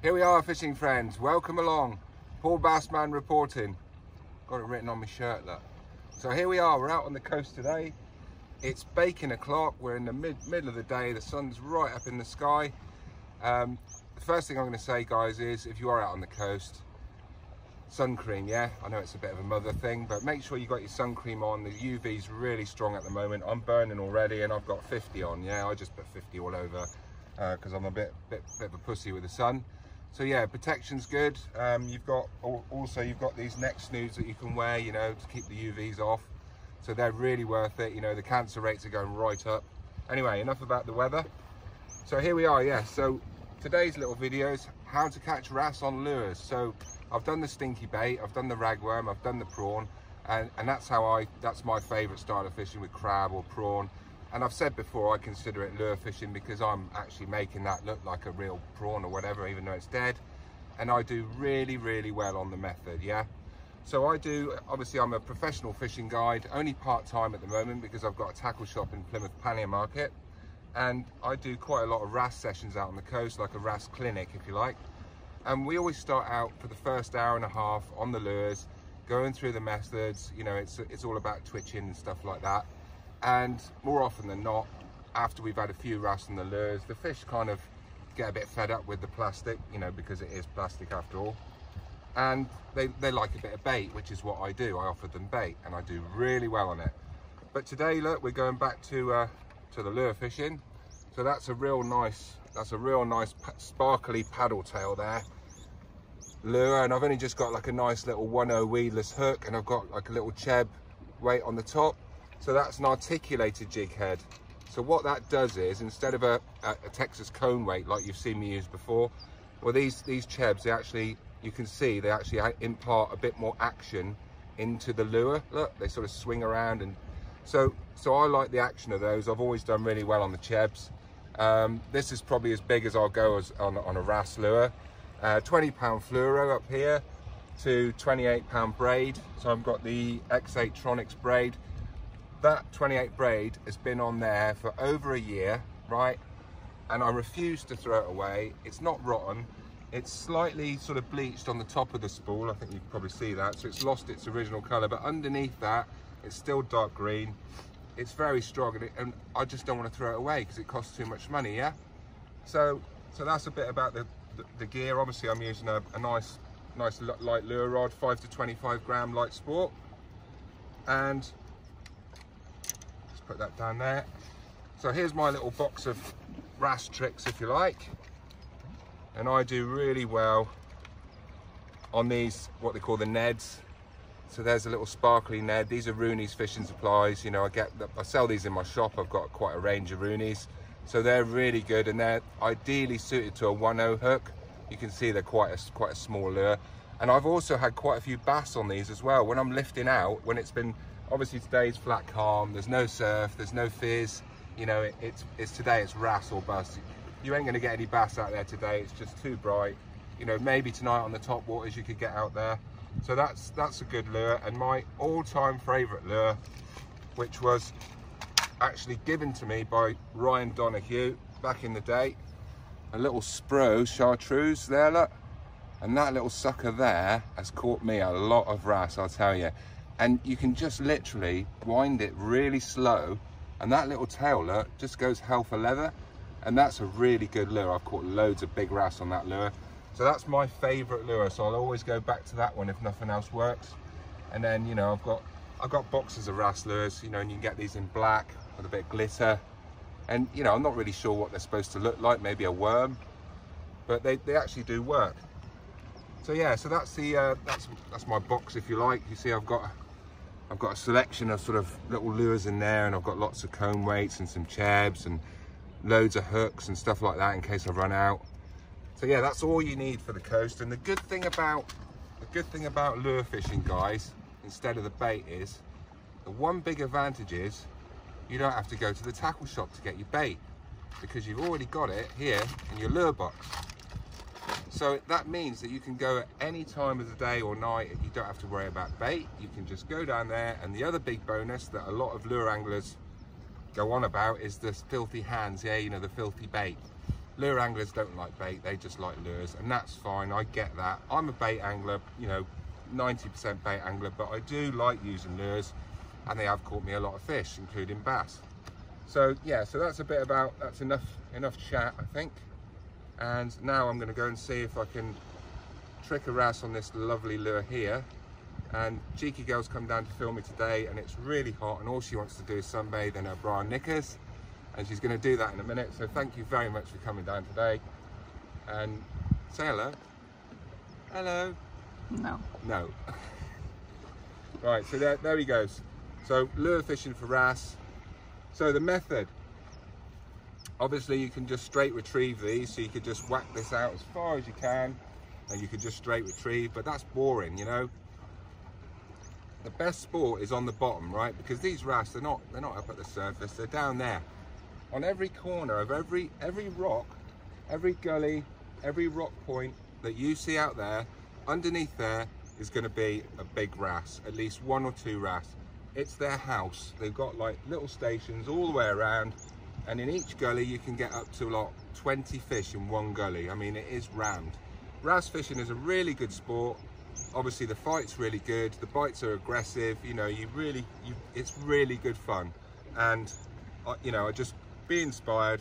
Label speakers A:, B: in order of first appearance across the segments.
A: Here we are, fishing friends. Welcome along. Paul Bassman reporting. Got it written on my shirt, look. So here we are, we're out on the coast today. It's baking o'clock, we're in the middle of the day, the sun's right up in the sky. The first thing I'm going to say, guys, is if you are out on the coast, sun cream, yeah? I know it's a bit of a mother thing, but make sure you got your sun cream on. The UV's really strong at the moment. I'm burning already and I've got 50 on, yeah? I just put 50 all over because I'm a bit of a pussy with the sun. So yeah, protection's good. You've got these neck snoods that you can wear, you know, to keep the UVs off. So they're really worth it. You know, the cancer rates are going right up. Anyway, enough about the weather. So here we are, yeah. So today's little video is how to catch wrasse on lures. So I've done the stinky bait, I've done the ragworm, I've done the prawn, and that's my favourite style of fishing, with crab or prawn. And I've said before, I consider it lure fishing because I'm actually making that look like a real prawn or whatever, even though it's dead. And I do really, really well on the method, yeah? So obviously I'm a professional fishing guide, only part-time at the moment because I've got a tackle shop in Plymouth Pannier Market. And I do quite a lot of wrasse sessions out on the coast, like a wrasse clinic, if you like. And we always start out for the first hour and a half on the lures, going through the methods. You know, it's all about twitching and stuff like that. And more often than not, after we've had a few wrasse on the lures, the fish kind of get a bit fed up with the plastic, you know, because it is plastic after all. And they like a bit of bait, which is what I do. I offer them bait and I do really well on it. But today, look, we're going back to the lure fishing. So that's a real nice sparkly paddle tail there. Lure, and I've only just got like a nice little 1/0 weedless hook, and I've got like a little cheb weight on the top. So that's an articulated jig head. So what that does is, instead of a Texas cone weight like you've seen me use before, well, these chebs, they actually, you can see, they actually impart a bit more action into the lure. Look, they sort of swing around, and so I like the action of those. I've always done really well on the chebs. This is probably as big as I'll go on a wrasse lure. 20-pound fluoro up here to 28-pound braid. So I've got the X8 Tronics braid. That 28 braid has been on there for over a year, right? And I refuse to throw it away. It's not rotten. It's slightly sort of bleached on the top of the spool. I think you can probably see that. So it's lost its original color, but underneath that, it's still dark green. It's very strong, and I just don't want to throw it away because it costs too much money, yeah? So that's a bit about the gear. Obviously, I'm using a nice light lure rod, 5 to 25 gram light sport. And put that down there. So here's my little box of wrasse tricks, if you like, and I do really well on these, what they call the Neds. So there's a little sparkly Ned. These are Rooney's fishing supplies. You know, I sell these in my shop. I've got quite a range of Rooney's, so they're really good, and they're ideally suited to a 1/0 hook. You can see they're quite a small lure. And I've also had quite a few bass on these as well. When I'm lifting out, when it's been, obviously today's flat calm, there's no surf, there's no fizz, you know, today it's wrasse or bust. You ain't gonna get any bass out there today, it's just too bright. You know, maybe tonight on the top waters you could get out there. So that's a good lure. And my all-time favorite lure, which was actually given to me by Ryan Donahue back in the day, a little Spro chartreuse there, look. And that little sucker there has caught me a lot of wrasse, I'll tell you. And you can just literally wind it really slow, and that little tail, look, just goes hell for leather. And that's a really good lure. I've caught loads of big wrasse on that lure. So that's my favorite lure. So I'll always go back to that one if nothing else works. And then, you know, I've got boxes of wrasse lures, you know, and you can get these in black with a bit of glitter. And, you know, I'm not really sure what they're supposed to look like, maybe a worm, but they actually do work. So yeah, so that's my box, if you like. You see, I've got a selection of sort of little lures in there, and I've got lots of cone weights and some chebs and loads of hooks and stuff like that in case I run out. So yeah, that's all you need for the coast. And the good thing about lure fishing, guys, instead of the bait, is the one big advantage is you don't have to go to the tackle shop to get your bait, because you've already got it here in your lure box. So that means that you can go at any time of the day or night, and you don't have to worry about bait. You can just go down there. And the other big bonus that a lot of lure anglers go on about is the filthy hands, yeah, you know, the filthy bait. Lure anglers don't like bait, they just like lures, and that's fine, I get that. I'm a bait angler, you know, 90% bait angler, but I do like using lures, and they have caught me a lot of fish, including bass. So yeah, so that's a bit about, that's enough chat, I think. And now I'm going to go and see if I can trick a wrasse on this lovely lure here. And Cheeky Girl's come down to film me today, and it's really hot, and all she wants to do is sunbathe in her bra and knickers, and she's going to do that in a minute. So thank you very much for coming down today, and say hello. Hello.
B: No.
A: No. Right, so there he goes. So lure fishing for wrasse. So the method, obviously you can just straight retrieve these, so you could just whack this out as far as you can, and you could just straight retrieve, but that's boring, you know. The best sport is on the bottom, right? Because these wrasse, they're not up at the surface, they're down there. On every corner of every rock, every gully, every rock point that you see out there, underneath there is going to be a big wrasse, at least 1 or 2 wrasse. It's their house. They've got like little stations all the way around, and in each gully you can get up to like 20 fish in one gully. I mean, it is rammed. Wrasse fishing is a really good sport. Obviously the fight's really good, the bites are aggressive, you know, it's really good fun. And you know, just be inspired,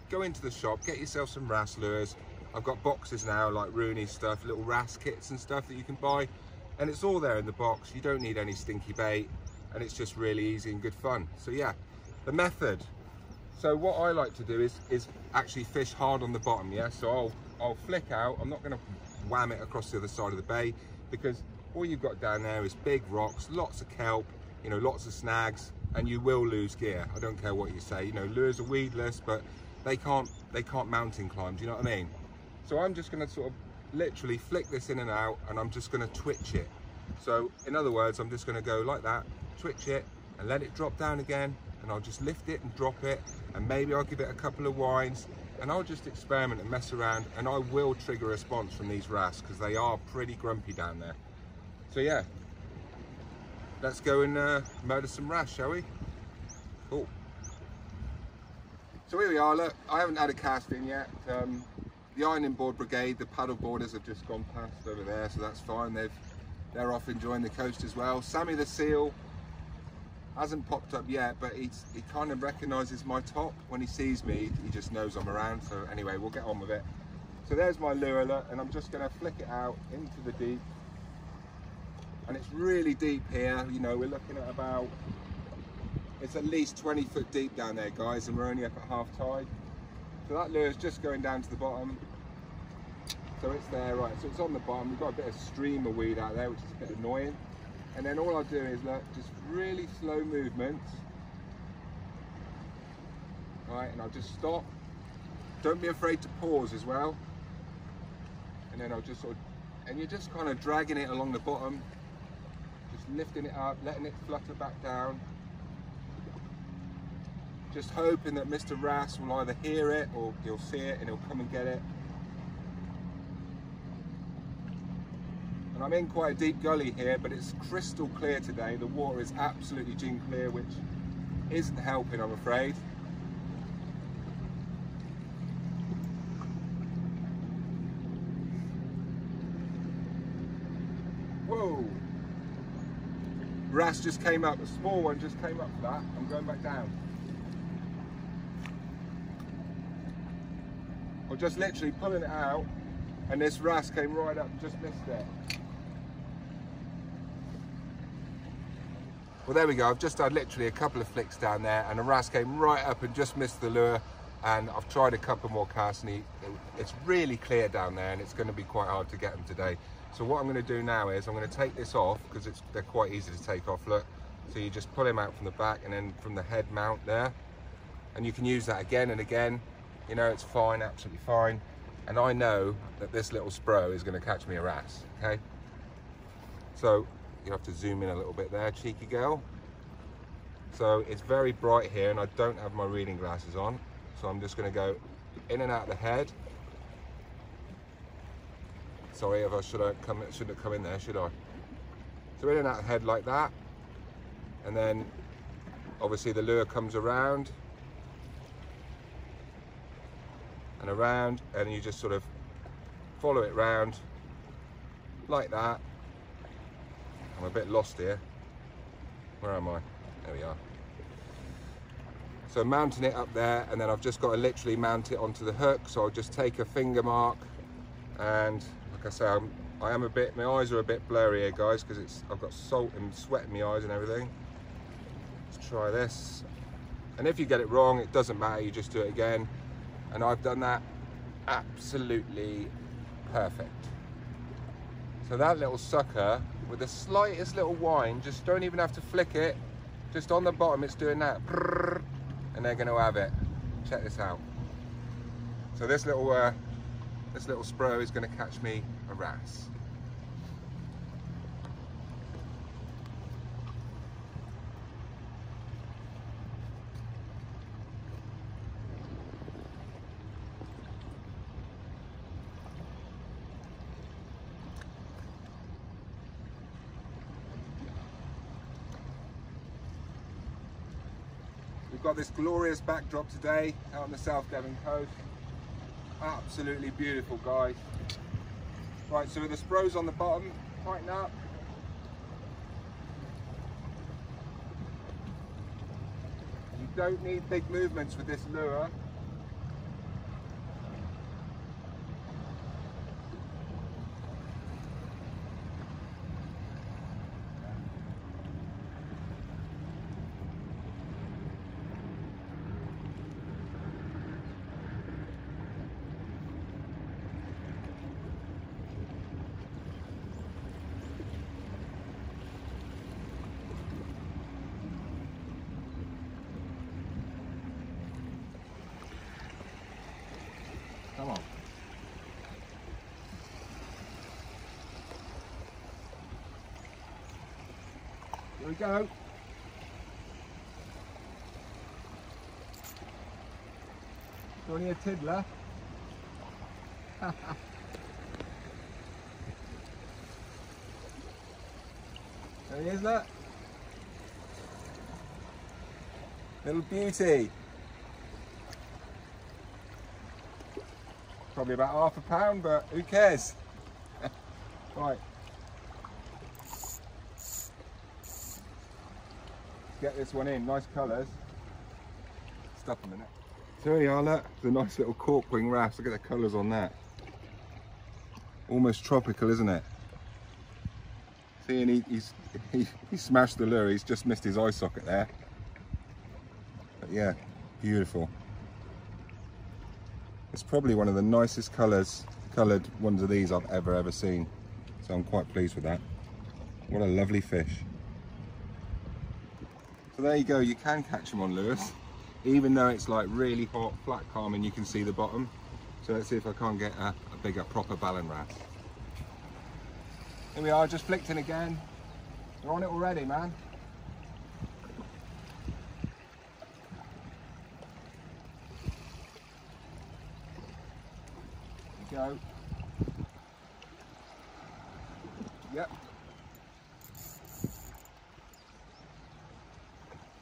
A: go into the shop, get yourself some wrasse lures. I've got boxes now, like Rooney stuff, little wrasse kits and stuff that you can buy, and it's all there in the box. You don't need any stinky bait, and it's just really easy and good fun. So yeah, the method. So what I like to do is actually fish hard on the bottom, yeah? So I'll flick out, I'm not gonna wham it across the other side of the bay, because all you've got down there is big rocks, lots of kelp, you know, lots of snags, and you will lose gear. I don't care what you say, you know, lures are weedless, but they can't mountain climb, do you know what I mean? So I'm just gonna sort of literally flick this in and out, and I'm just gonna twitch it. So in other words, I'm just gonna go like that, twitch it, and let it drop down again, and I'll just lift it and drop it, and maybe I'll give it a couple of winds, and I'll just experiment and mess around, and I will trigger a response from these wrasse, because they are pretty grumpy down there. So yeah, let's go and murder some wrasse, shall we? Cool. So here we are, look, I haven't had a cast in yet. The ironing board brigade, the paddle boarders have just gone past over there, so that's fine. They're off enjoying the coast as well. Sammy the seal hasn't popped up yet, but he kind of recognises my top. When he sees me, he just knows I'm around. So anyway, we'll get on with it. So there's my lure, and I'm just going to flick it out into the deep. And it's really deep here, you know, we're looking at about, it's at least 20 foot deep down there, guys, and we're only up at half tide. So that lure is just going down to the bottom. So it's there, right, so it's on the bottom. We've got a bit of streamer weed out there, which is a bit annoying. And then all I do is, look, just really slow movements. Right, and I'll just stop. Don't be afraid to pause as well. And then I'll just sort of, and you're just kind of dragging it along the bottom, just lifting it up, letting it flutter back down. Just hoping that Mr. Wrasse will either hear it or he'll see it and he'll come and get it. And I'm in quite a deep gully here, but it's crystal clear today. The water is absolutely gin clear, which isn't helping, I'm afraid. Whoa! Wrasse just came up, a small one just came up for that. I'm going back down. I'm just literally pulling it out, and this wrasse came right up and just missed it. Well, there we go. I've just had literally a couple of flicks down there, and the wrasse came right up and just missed the lure. And I've tried a couple more casts, and it's really clear down there, and it's going to be quite hard to get them today. So what I'm going to do now is I'm going to take this off, because they're quite easy to take off. Look, so you just pull him out from the back and then from the head mount there, and you can use that again and again. You know, it's fine, absolutely fine. And I know that this little spro is going to catch me a wrasse. Okay, so you have to zoom in a little bit there, cheeky girl. So it's very bright here, and I don't have my reading glasses on, so I'm just going to go in and out of the head. Sorry if I shouldn't have come in there, should I? So in and out of the head like that, and then obviously the lure comes around, and around, and you just sort of follow it round like that. I'm a bit lost here. Where am I? There we are. So mounting it up there, and then I've just got to literally mount it onto the hook. So I'll just take a finger mark, and like I say, I am a bit, my eyes are a bit blurry here, guys, because I've got salt and sweat in my eyes and everything. Let's try this. And if you get it wrong, it doesn't matter, you just do it again. And I've done that absolutely perfect. So that little sucker, with the slightest little whine, just don't even have to flick it, just on the bottom it's doing that, and they're going to have it. Check this out. So this little spro is going to catch me a wrasse. We've got this glorious backdrop today out on the South Devon coast. Absolutely beautiful, guys. Right, so with the spros on the bottom, tighten up. You don't need big movements with this lure. Come on. Here we go. It's only a tiddler. There he is, look. Little beauty. Probably about half a pound, but who cares? Right. Get this one in, nice colours. Stop a minute. So here you are, look. It's a nice little cork-wing wrasse. Look at the colours on that. Almost tropical, isn't it? See, and he smashed the lure. He's just missed his eye socket there. But yeah, beautiful. It's probably one of the nicest coloured ones of these I've ever seen. So I'm quite pleased with that. What a lovely fish. So there you go, you can catch them on lures, even though it's like really hot, flat calm, and you can see the bottom. So let's see if I can't get a bigger, proper ballan wrasse. Here we are, just flicked in again. They're on it already, man. Go. Yep.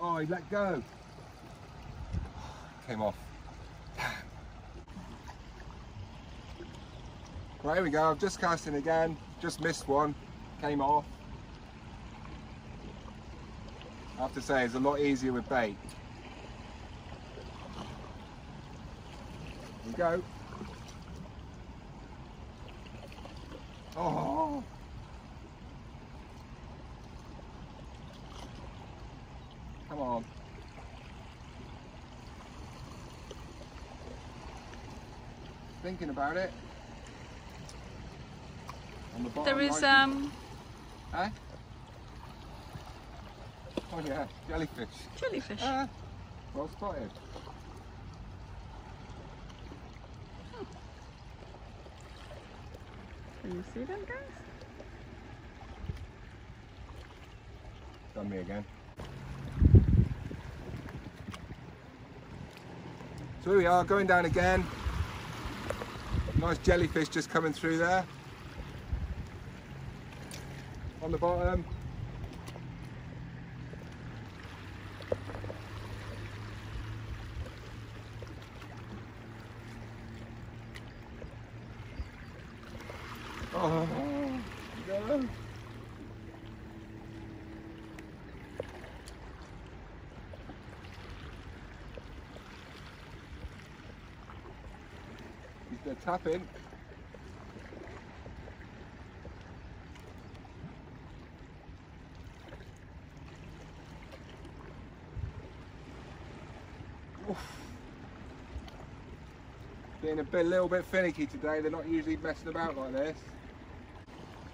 A: Oh, he let go. Came off. Right, here we go. I've just cast in again. Just missed one. Came off. I have to say, it's a lot easier with bait. Here we go. Oh! Come on. Thinking about it. On the bottom
B: There is
A: Eh? Oh yeah, jellyfish.
B: Jellyfish.
A: Well spotted.
B: Can you see them, guys?
A: Done me again. So here we are, going down again. Nice jellyfish just coming through there. On the bottom. Oh, no. They're tapping. Oof. Being a little bit finicky today. They're not usually messing about like this.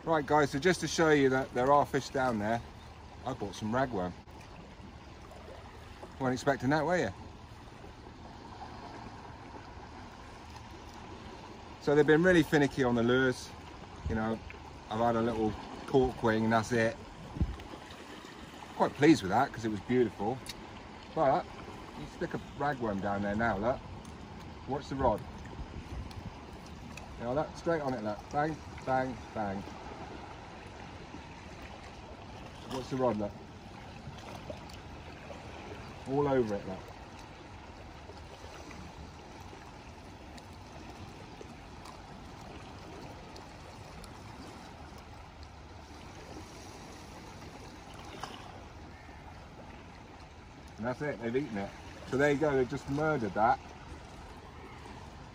A: Right guys, so just to show you that there are fish down there, I bought some ragworm. Weren't expecting that, were you? So they've been really finicky on the lures. You know, I've had a little cork wing and that's it. Quite pleased with that because it was beautiful. But you stick a ragworm down there now, look. Watch the rod. You know, look, straight on it, look. Bang, bang, bang. Watch the rod, look. All over it, look. And that's it, they've eaten it. So there you go, they've just murdered that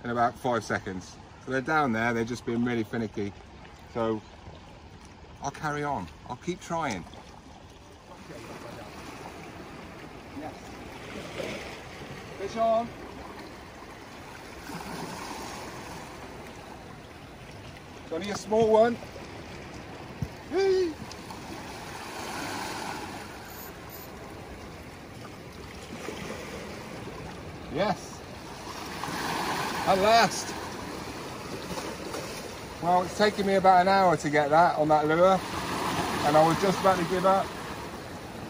A: in about 5 seconds. So they're down there, they're just being really finicky. So I'll carry on, I'll keep trying. Yes. Fish on. It's only a small one. Whee! Yes, at last. Well, it's taken me about an hour to get that on that lure, and I was just about to give up.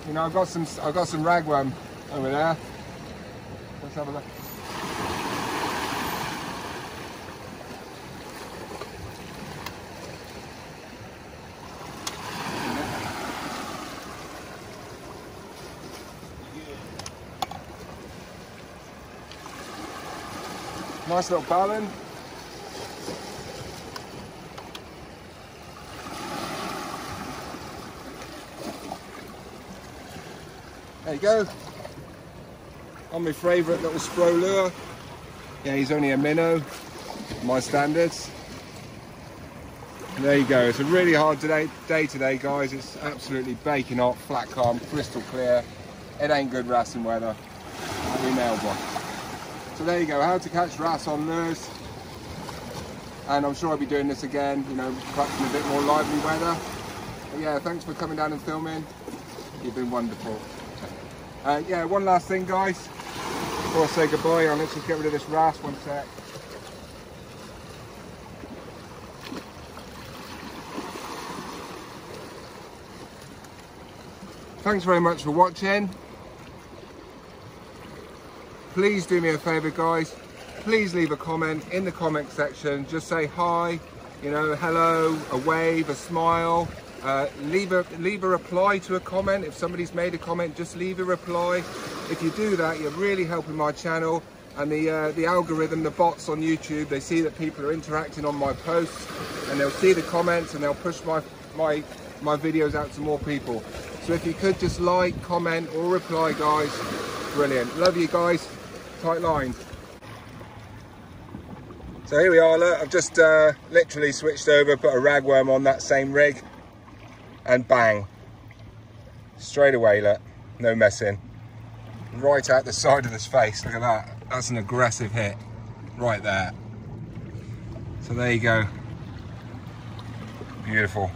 A: You know, I've got some ragworm over there. Let's have a look. Nice little ballan. There you go. On my favourite little spro lure. Yeah, he's only a minnow, my standards. And there you go. It's a really hard day today, guys. It's absolutely baking hot, flat calm, crystal clear. It ain't good wrasting weather. And we nailed one. So there you go, how to catch wrasse on lures. And I'm sure I'll be doing this again, you know, perhaps in a bit more lively weather. But yeah, thanks for coming down and filming. You've been wonderful. Yeah, one last thing, guys. Before I say goodbye, let's just get rid of this wrasse, one sec. Thanks very much for watching. Please do me a favour, guys. Please leave a comment in the comment section. Just say hi, you know, hello, a wave, a smile. Leave a reply to a comment. If somebody's made a comment, just leave a reply. If you do that, you're really helping my channel. And the algorithm, the bots on YouTube, they see that people are interacting on my posts, and they'll see the comments and they'll push my videos out to more people. So if you could just like, comment or reply, guys, brilliant. Love you guys. Tight lines. So here we are, look, I've just literally switched over, put a ragworm on that same rig, and bang, straight away, look, no messing, right out the side of his face. Look at that, that's an aggressive hit right there. So there you go, beautiful.